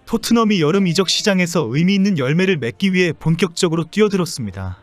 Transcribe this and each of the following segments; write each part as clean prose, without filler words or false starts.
토트넘이 여름 이적 시장에서 의미 있는 열매를 맺기 위해 본격적으로 뛰어들었습니다.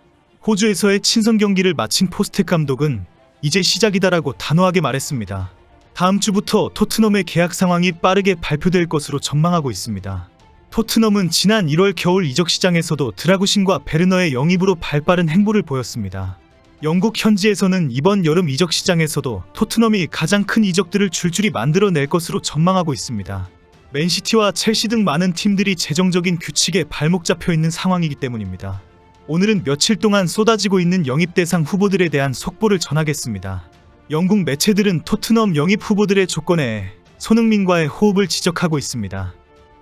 호주에서의 친선 경기를 마친 포스텍 감독은 이제 시작이다라고 단호하게 말했습니다. 다음 주부터 토트넘의 계약 상황이 빠르게 발표될 것으로 전망하고 있습니다. 토트넘은 지난 1월 겨울 이적 시장에서도 드라구신과 베르너의 영입으로 발빠른 행보를 보였습니다. 영국 현지에서는 이번 여름 이적 시장에서도 토트넘이 가장 큰 이적들을 줄줄이 만들어낼 것으로 전망하고 있습니다. 맨시티와 첼시 등 많은 팀들이 재정적인 규칙에 발목 잡혀 있는 상황이기 때문입니다. 오늘은 며칠 동안 쏟아지고 있는 영입 대상 후보들에 대한 속보를 전하겠습니다. 영국 매체들은 토트넘 영입 후보들의 조건에 손흥민과의 호흡을 지적하고 있습니다.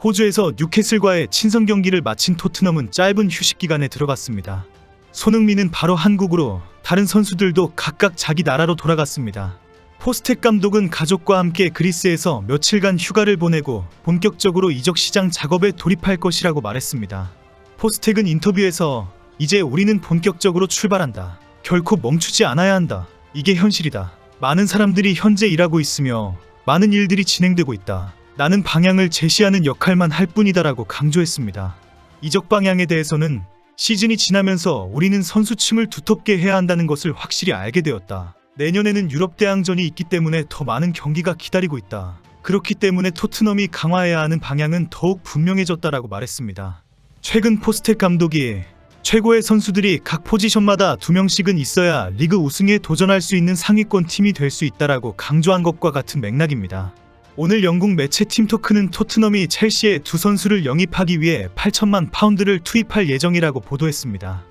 호주에서 뉴캐슬과의 친선 경기를 마친 토트넘은 짧은 휴식 기간에 들어갔습니다. 손흥민은 바로 한국으로, 다른 선수들도 각각 자기 나라로 돌아갔습니다. 포스텍 감독은 가족과 함께 그리스에서 며칠간 휴가를 보내고 본격적으로 이적 시장 작업에 돌입할 것이라고 말했습니다. 포스텍은 인터뷰에서 이제 우리는 본격적으로 출발한다. 결코 멈추지 않아야 한다. 이게 현실이다. 많은 사람들이 현재 일하고 있으며 많은 일들이 진행되고 있다. 나는 방향을 제시하는 역할만 할 뿐이다라고 강조했습니다. 이적 방향에 대해서는 시즌이 지나면서 우리는 선수층을 두텁게 해야 한다는 것을 확실히 알게 되었다. 내년에는 유럽 대항전이 있기 때문에 더 많은 경기가 기다리고 있다. 그렇기 때문에 토트넘이 강화해야 하는 방향은 더욱 분명해졌다라고 말했습니다. 최근 포스텍 감독이 최고의 선수들이 각 포지션마다 2명씩은 있어야 리그 우승에 도전할 수 있는 상위권 팀이 될 수 있다라고 강조한 것과 같은 맥락입니다. 오늘 영국 매체 팀토크는 토트넘이 첼시에 두 선수를 영입하기 위해 8천만 파운드를 투입할 예정이라고 보도했습니다.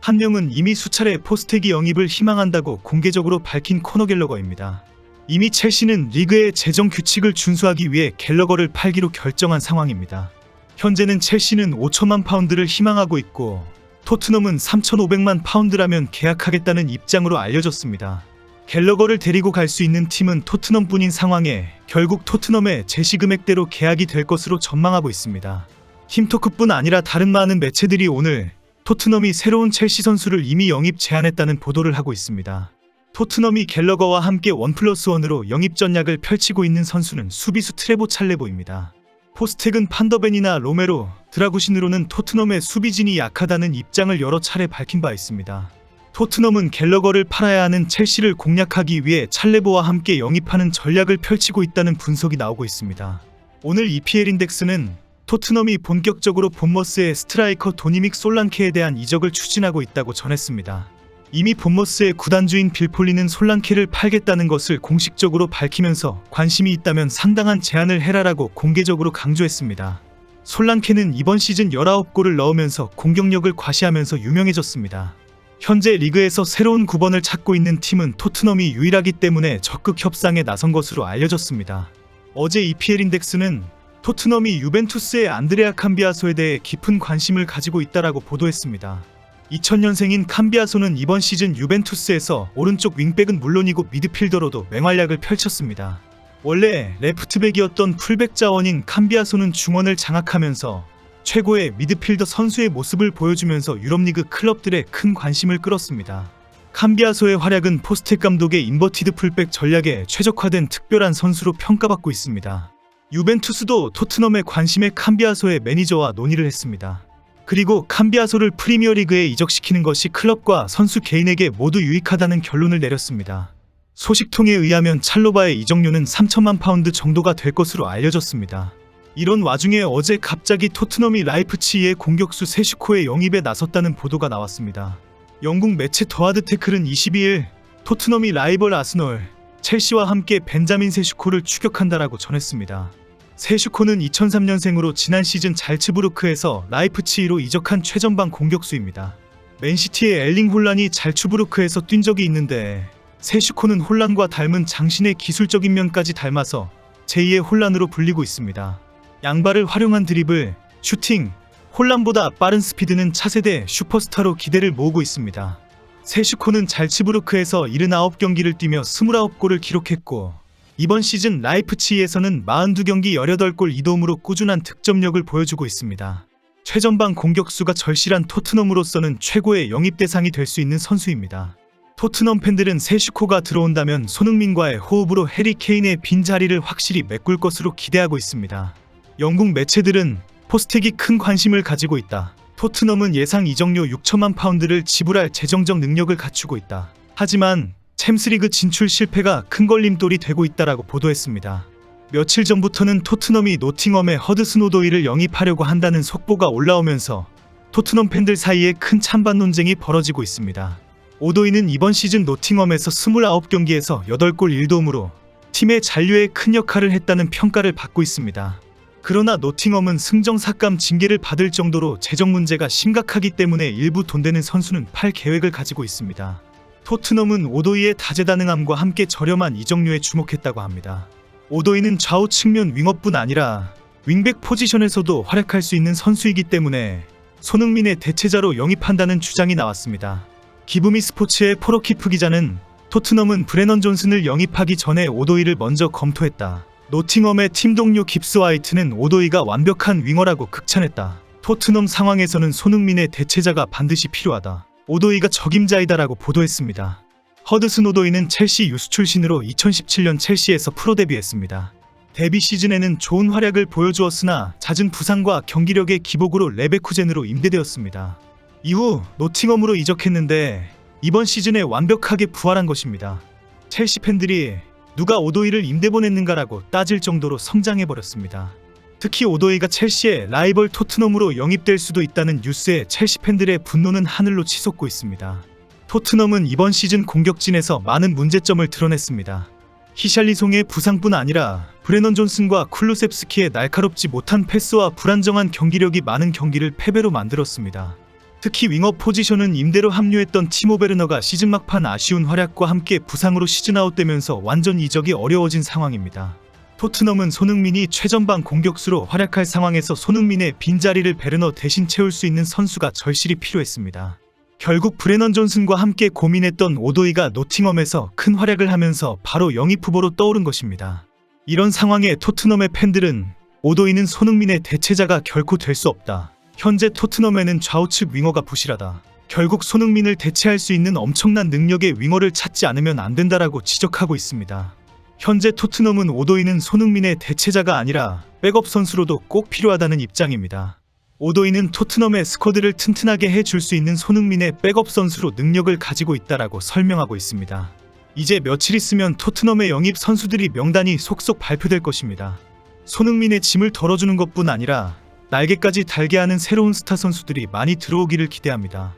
한 명은 이미 수차례 포스텍이 영입을 희망한다고 공개적으로 밝힌 코너 갤러거입니다. 이미 첼시는 리그의 재정 규칙을 준수하기 위해 갤러거를 팔기로 결정한 상황입니다. 현재는 첼시는 5천만 파운드를 희망하고 있고 토트넘은 3,500만 파운드라면 계약하겠다는 입장으로 알려졌습니다. 갤러거를 데리고 갈 수 있는 팀은 토트넘뿐인 상황에 결국 토트넘의 제시 금액대로 계약이 될 것으로 전망하고 있습니다. 팀토크뿐 아니라 다른 많은 매체들이 오늘 토트넘이 새로운 첼시 선수를 이미 영입 제안했다는 보도를 하고 있습니다. 토트넘이 갤러거와 함께 1+1으로 영입 전략을 펼치고 있는 선수는 수비수 트레보 찰레보입니다. 포스텍은 판더벤이나 로메로, 드라구신으로는 토트넘의 수비진이 약하다는 입장을 여러 차례 밝힌 바 있습니다. 토트넘은 갤러거를 팔아야 하는 첼시를 공략하기 위해 찰레보와 함께 영입하는 전략을 펼치고 있다는 분석이 나오고 있습니다. 오늘 EPL 인덱스는 토트넘이 본격적으로 본머스의 스트라이커 도니믹 솔랑케에 대한 이적을 추진하고 있다고 전했습니다. 이미 본머스의 구단주인 빌폴리는 솔랑케를 팔겠다는 것을 공식적으로 밝히면서 관심이 있다면 상당한 제안을 해라라고 공개적으로 강조했습니다. 솔랑케는 이번 시즌 19골을 넣으면서 공격력을 과시하면서 유명해졌습니다. 현재 리그에서 새로운 9번을 찾고 있는 팀은 토트넘이 유일하기 때문에 적극 협상에 나선 것으로 알려졌습니다. 어제 EPL 인덱스는 토트넘이 유벤투스의 안드레아 캄비아소에 대해 깊은 관심을 가지고 있다라고 보도했습니다. 2000년생인 캄비아소는 이번 시즌 유벤투스에서 오른쪽 윙백은 물론이고 미드필더로도 맹활약을 펼쳤습니다. 원래 레프트백이었던 풀백 자원인 캄비아소는 중원을 장악하면서 최고의 미드필더 선수의 모습을 보여주면서 유럽리그 클럽들의 큰 관심을 끌었습니다. 캄비아소의 활약은 포스텍 감독의 인버티드 풀백 전략에 최적화된 특별한 선수로 평가받고 있습니다. 유벤투스도 토트넘의 관심에 캄비아소의 매니저와 논의를 했습니다. 그리고 캄비아소를 프리미어리그에 이적시키는 것이 클럽과 선수 개인에게 모두 유익하다는 결론을 내렸습니다. 소식통에 의하면 찰로바의 이적료는 3천만 파운드 정도가 될 것으로 알려졌습니다. 이런 와중에 어제 갑자기 토트넘이 라이프치히의 공격수 세슈코의 영입에 나섰다는 보도가 나왔습니다. 영국 매체 더하드 태클은 22일 토트넘이 라이벌 아스널, 첼시와 함께 벤자민 세슈코를 추격한다라고 전했습니다. 세슈코는 2003년생으로 지난 시즌 잘츠부르크에서 라이프치히로 이적한 최전방 공격수입니다. 맨시티의 엘링 홀란이 잘츠부르크에서 뛴 적이 있는데 세슈코는 홀란과 닮은 장신의 기술적인 면까지 닮아서 제2의 홀란으로 불리고 있습니다. 양발을 활용한 드리블, 슈팅, 홀란보다 빠른 스피드는 차세대 슈퍼스타로 기대를 모으고 있습니다. 세슈코는 잘츠부르크에서 79경기를 뛰며 29골을 기록했고 이번 시즌 라이프치히에서는 42경기 18골 2도움으로 꾸준한 득점력을 보여주고 있습니다. 최전방 공격수가 절실한 토트넘으로서는 최고의 영입 대상이 될 수 있는 선수입니다. 토트넘 팬들은 세슈코가 들어온다면 손흥민과의 호흡으로 해리 케인의 빈자리를 확실히 메꿀 것으로 기대하고 있습니다. 영국 매체들은 포스텍이 큰 관심을 가지고 있다. 토트넘은 예상 이적료 6천만 파운드를 지불할 재정적 능력을 갖추고 있다. 하지만 챔스리그 진출 실패가 큰 걸림돌이 되고 있다라고 보도했습니다. 며칠 전부터는 토트넘이 노팅엄의 허드슨 오도이를 영입하려고 한다는 속보가 올라오면서 토트넘 팬들 사이에 큰 찬반 논쟁이 벌어지고 있습니다. 오도이는 이번 시즌 노팅엄에서 29경기에서 8골 1도움으로 팀의 잔류에 큰 역할을 했다는 평가를 받고 있습니다. 그러나 노팅엄은 승정삭감 징계를 받을 정도로 재정 문제가 심각하기 때문에 일부 돈 되는 선수는 팔 계획을 가지고 있습니다. 토트넘은 오도이의 다재다능함과 함께 저렴한 이적료에 주목했다고 합니다. 오도이는 좌우 측면 윙어뿐 아니라 윙백 포지션에서도 활약할 수 있는 선수이기 때문에 손흥민의 대체자로 영입한다는 주장이 나왔습니다. 기브미 스포츠의 포로키프 기자는 토트넘은 브레넌 존슨을 영입하기 전에 오도이를 먼저 검토했다. 노팅엄의 팀 동료 깁스 화이트는 오도이가 완벽한 윙어라고 극찬했다. 토트넘 상황에서는 손흥민의 대체자가 반드시 필요하다. 오도이가 적임자이다라고 보도했습니다. 허드슨 오도이는 첼시 유스 출신으로 2017년 첼시에서 프로 데뷔했습니다. 데뷔 시즌에는 좋은 활약을 보여주었으나 잦은 부상과 경기력의 기복으로 레베쿠젠으로 임대되었습니다. 이후 노팅엄으로 이적했는데 이번 시즌에 완벽하게 부활한 것입니다. 첼시 팬들이 누가 오도이를 임대 보냈는가라고 따질 정도로 성장해버렸습니다. 특히 오도이가 첼시의 라이벌 토트넘으로 영입될 수도 있다는 뉴스에 첼시 팬들의 분노는 하늘로 치솟고 있습니다. 토트넘은 이번 시즌 공격진에서 많은 문제점을 드러냈습니다. 히샬리송의 부상뿐 아니라 브레넌 존슨과 쿨루셉스키의 날카롭지 못한 패스와 불안정한 경기력이 많은 경기를 패배로 만들었습니다. 특히 윙어 포지션은 임대로 합류했던 티모 베르너가 시즌 막판 아쉬운 활약과 함께 부상으로 시즌아웃되면서 완전 이적이 어려워진 상황입니다. 토트넘은 손흥민이 최전방 공격수로 활약할 상황에서 손흥민의 빈자리를 베르너 대신 채울 수 있는 선수가 절실히 필요했습니다. 결국 브레넌 존슨과 함께 고민했던 오도이가 노팅엄에서 큰 활약을 하면서 바로 영입 후보로 떠오른 것입니다. 이런 상황에 토트넘의 팬들은 오도이는 손흥민의 대체자가 결코 될 수 없다. 현재 토트넘에는 좌우측 윙어가 부실하다. 결국 손흥민을 대체할 수 있는 엄청난 능력의 윙어를 찾지 않으면 안 된다라고 지적하고 있습니다. 현재 토트넘은 오도이는 손흥민의 대체자가 아니라 백업 선수로도 꼭 필요하다는 입장입니다. 오도이는 토트넘의 스쿼드를 튼튼하게 해줄 수 있는 손흥민의 백업 선수로 능력을 가지고 있다라고 설명하고 있습니다. 이제 며칠 있으면 토트넘의 영입 선수들이 명단이 속속 발표될 것입니다. 손흥민의 짐을 덜어주는 것뿐 아니라 날개까지 달게 하는 새로운 스타 선수들이 많이 들어오기를 기대합니다.